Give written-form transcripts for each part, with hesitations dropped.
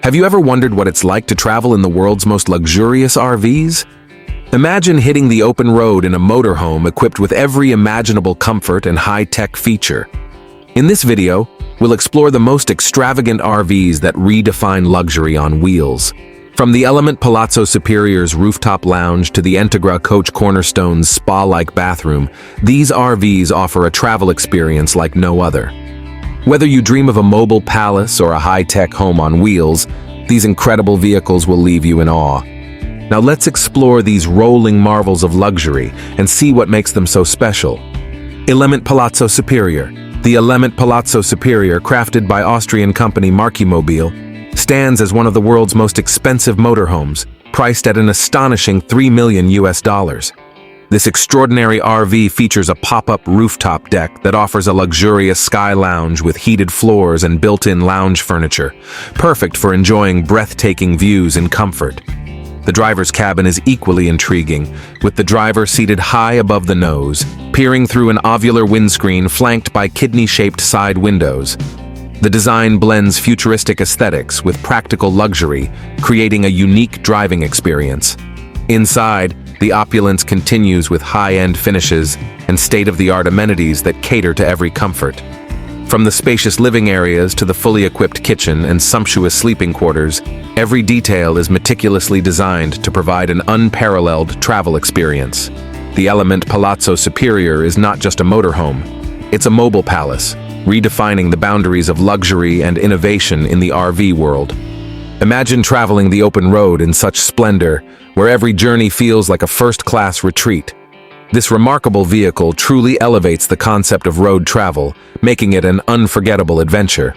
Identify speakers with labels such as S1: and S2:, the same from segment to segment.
S1: Have you ever wondered what it's like to travel in the world's most luxurious RVs? Imagine hitting the open road in a motorhome equipped with every imaginable comfort and high-tech feature. In this video, we'll explore the most extravagant RVs that redefine luxury on wheels. From the Element Palazzo Superior's rooftop lounge to the Integra Coach Cornerstone's spa-like bathroom, these RVs offer a travel experience like no other. Whether you dream of a mobile palace or a high-tech home on wheels, these incredible vehicles will leave you in awe. Now let's explore these rolling marvels of luxury and see what makes them so special. Element Palazzo Superior. The Element Palazzo Superior, crafted by Austrian company Marchimobil, stands as one of the world's most expensive motorhomes, priced at an astonishing $3 million. This extraordinary RV features a pop-up rooftop deck that offers a luxurious sky lounge with heated floors and built-in lounge furniture, perfect for enjoying breathtaking views in comfort. The driver's cabin is equally intriguing, with the driver seated high above the nose, peering through an ovular windscreen flanked by kidney-shaped side windows. The design blends futuristic aesthetics with practical luxury, creating a unique driving experience. Inside, the opulence continues with high-end finishes and state-of-the-art amenities that cater to every comfort. From the spacious living areas to the fully equipped kitchen and sumptuous sleeping quarters, every detail is meticulously designed to provide an unparalleled travel experience. The Element Palazzo Superior is not just a motorhome, it's a mobile palace, redefining the boundaries of luxury and innovation in the RV world. Imagine traveling the open road in such splendor, where every journey feels like a first-class retreat. This remarkable vehicle truly elevates the concept of road travel, making it an unforgettable adventure.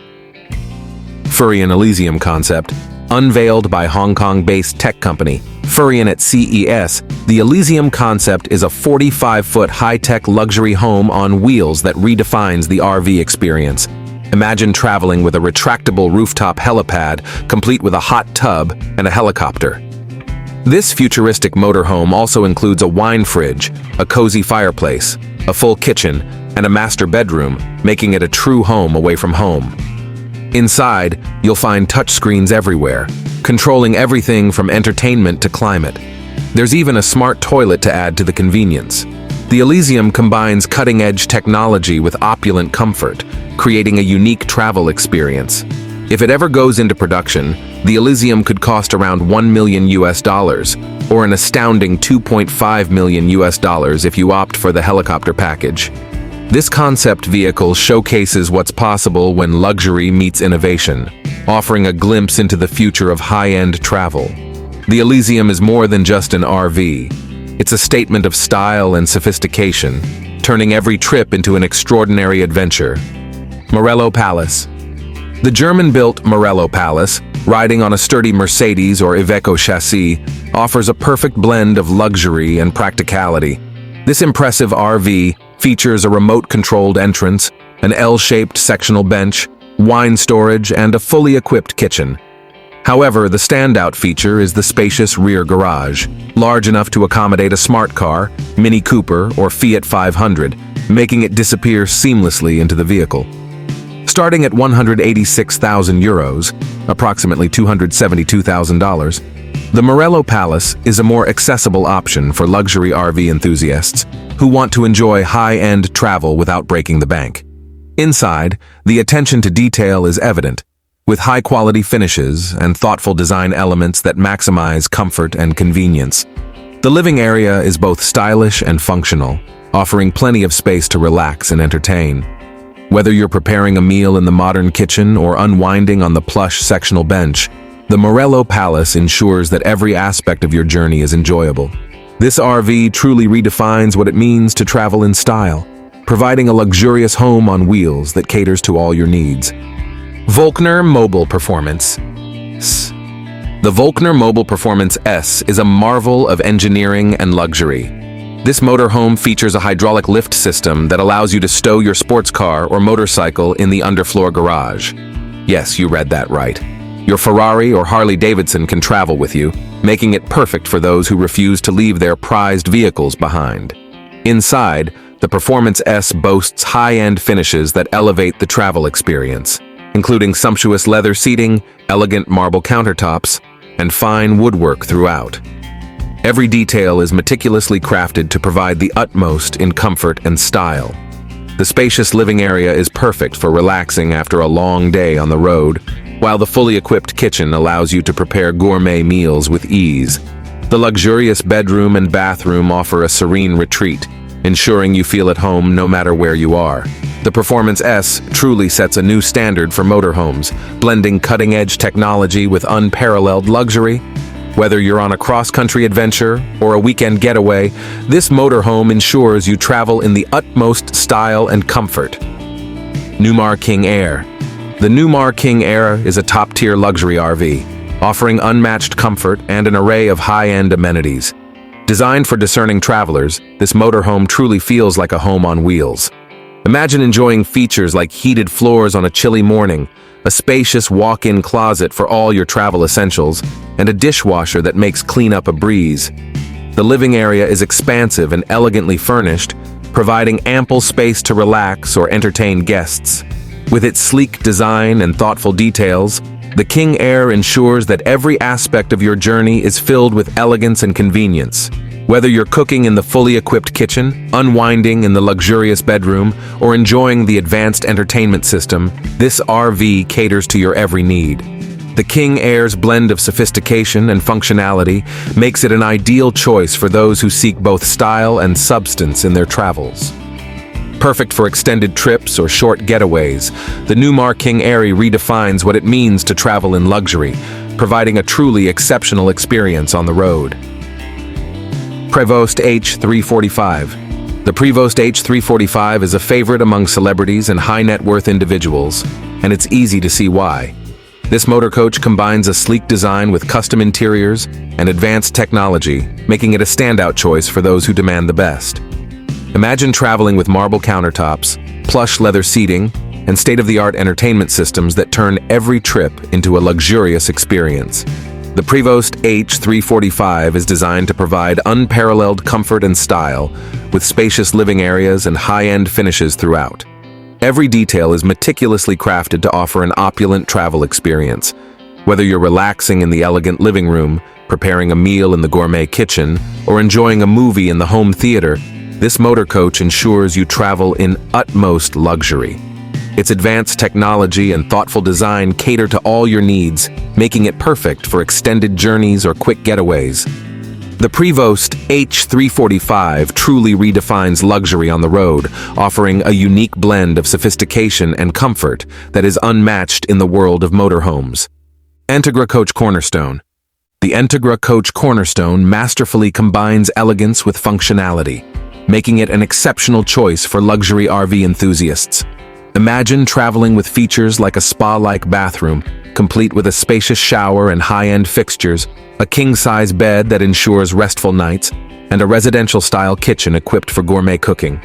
S1: Furrion Elysium concept. Unveiled by Hong Kong-based tech company Furrion at CES, the Elysium concept is a 45-foot high-tech luxury home on wheels that redefines the RV experience. Imagine traveling with a retractable rooftop helipad, complete with a hot tub and a helicopter. This futuristic motorhome also includes a wine fridge, a cozy fireplace, a full kitchen, and a master bedroom, making it a true home away from home. Inside, you'll find touchscreens everywhere, controlling everything from entertainment to climate. There's even a smart toilet to add to the convenience. The Elysium combines cutting-edge technology with opulent comfort, creating a unique travel experience. If it ever goes into production, the Elysium could cost around $1 million, or an astounding $2.5 million if you opt for the helicopter package. This concept vehicle showcases what's possible when luxury meets innovation, offering a glimpse into the future of high-end travel. The Elysium is more than just an RV. It's a statement of style and sophistication, turning every trip into an extraordinary adventure. Morello Palace. The German-built Morello Palace, riding on a sturdy Mercedes or Iveco chassis, offers a perfect blend of luxury and practicality. This impressive RV features a remote-controlled entrance, an L-shaped sectional bench, wine storage, and a fully equipped kitchen. However, the standout feature is the spacious rear garage, large enough to accommodate a smart car, Mini Cooper, or Fiat 500, making it disappear seamlessly into the vehicle. Starting at €186,000, approximately $272,000, the Morello Palace is a more accessible option for luxury RV enthusiasts who want to enjoy high-end travel without breaking the bank. Inside, the attention to detail is evident, with high-quality finishes and thoughtful design elements that maximize comfort and convenience. The living area is both stylish and functional, offering plenty of space to relax and entertain. Whether you're preparing a meal in the modern kitchen or unwinding on the plush sectional bench, the Morello Palace ensures that every aspect of your journey is enjoyable. This RV truly redefines what it means to travel in style, providing a luxurious home on wheels that caters to all your needs. Volkner Mobile Performance. The Volkner Mobile Performance S is a marvel of engineering and luxury. This motorhome features a hydraulic lift system that allows you to stow your sports car or motorcycle in the underfloor garage. Yes, you read that right. Your Ferrari or Harley-Davidson can travel with you, making it perfect for those who refuse to leave their prized vehicles behind. Inside, the Performance S boasts high-end finishes that elevate the travel experience, including sumptuous leather seating, elegant marble countertops, and fine woodwork throughout. Every detail is meticulously crafted to provide the utmost in comfort and style. The spacious living area is perfect for relaxing after a long day on the road, while the fully equipped kitchen allows you to prepare gourmet meals with ease. The luxurious bedroom and bathroom offer a serene retreat, ensuring you feel at home no matter where you are. The Performance S truly sets a new standard for motorhomes, blending cutting-edge technology with unparalleled luxury. Whether you're on a cross-country adventure or a weekend getaway, this motorhome ensures you travel in the utmost style and comfort. Newmar King Air. The Newmar King Air is a top-tier luxury RV, offering unmatched comfort and an array of high-end amenities. Designed for discerning travelers, this motorhome truly feels like a home on wheels. Imagine enjoying features like heated floors on a chilly morning, a spacious walk-in closet for all your travel essentials, and a dishwasher that makes cleanup a breeze. The living area is expansive and elegantly furnished, providing ample space to relax or entertain guests. With its sleek design and thoughtful details, the King Air ensures that every aspect of your journey is filled with elegance and convenience. Whether you're cooking in the fully equipped kitchen, unwinding in the luxurious bedroom, or enjoying the advanced entertainment system, this RV caters to your every need. The King Air's blend of sophistication and functionality makes it an ideal choice for those who seek both style and substance in their travels. Perfect for extended trips or short getaways, the Newmar King Air redefines what it means to travel in luxury, providing a truly exceptional experience on the road. Prevost H345. The Prevost H345 is a favorite among celebrities and high-net-worth individuals, and it's easy to see why. This motor coach combines a sleek design with custom interiors and advanced technology, making it a standout choice for those who demand the best. Imagine traveling with marble countertops, plush leather seating, and state-of-the-art entertainment systems that turn every trip into a luxurious experience. The Prevost H345 is designed to provide unparalleled comfort and style, with spacious living areas and high-end finishes throughout. Every detail is meticulously crafted to offer an opulent travel experience. Whether you're relaxing in the elegant living room, preparing a meal in the gourmet kitchen, or enjoying a movie in the home theater, this motor coach ensures you travel in utmost luxury. Its advanced technology and thoughtful design cater to all your needs, making it perfect for extended journeys or quick getaways. The Prevost H345 truly redefines luxury on the road, offering a unique blend of sophistication and comfort that is unmatched in the world of motorhomes. Entegra Coach Cornerstone. The Entegra Coach Cornerstone masterfully combines elegance with functionality, making it an exceptional choice for luxury RV enthusiasts. Imagine traveling with features like a spa-like bathroom, complete with a spacious shower and high-end fixtures, a king-size bed that ensures restful nights, and a residential-style kitchen equipped for gourmet cooking.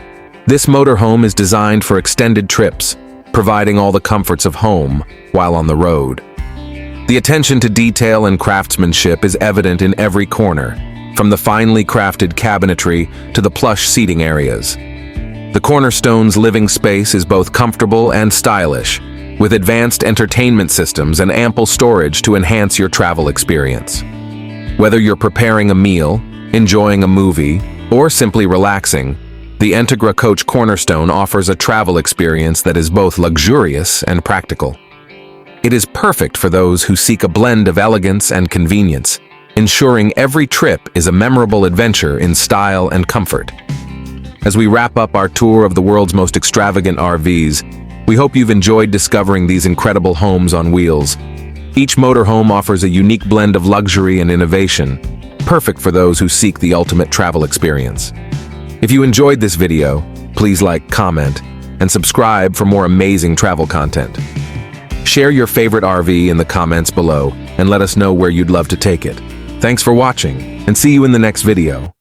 S1: This motorhome is designed for extended trips, providing all the comforts of home while on the road. The attention to detail and craftsmanship is evident in every corner, from the finely crafted cabinetry to the plush seating areas. The Cornerstone's living space is both comfortable and stylish, with advanced entertainment systems and ample storage to enhance your travel experience. Whether you're preparing a meal, enjoying a movie, or simply relaxing, the Entegra Coach Cornerstone offers a travel experience that is both luxurious and practical. It is perfect for those who seek a blend of elegance and convenience, ensuring every trip is a memorable adventure in style and comfort. As we wrap up our tour of the world's most extravagant RVs, we hope you've enjoyed discovering these incredible homes on wheels. Each motorhome offers a unique blend of luxury and innovation, perfect for those who seek the ultimate travel experience. If you enjoyed this video, please like, comment, and subscribe for more amazing travel content. Share your favorite RV in the comments below and let us know where you'd love to take it. Thanks for watching, and see you in the next video.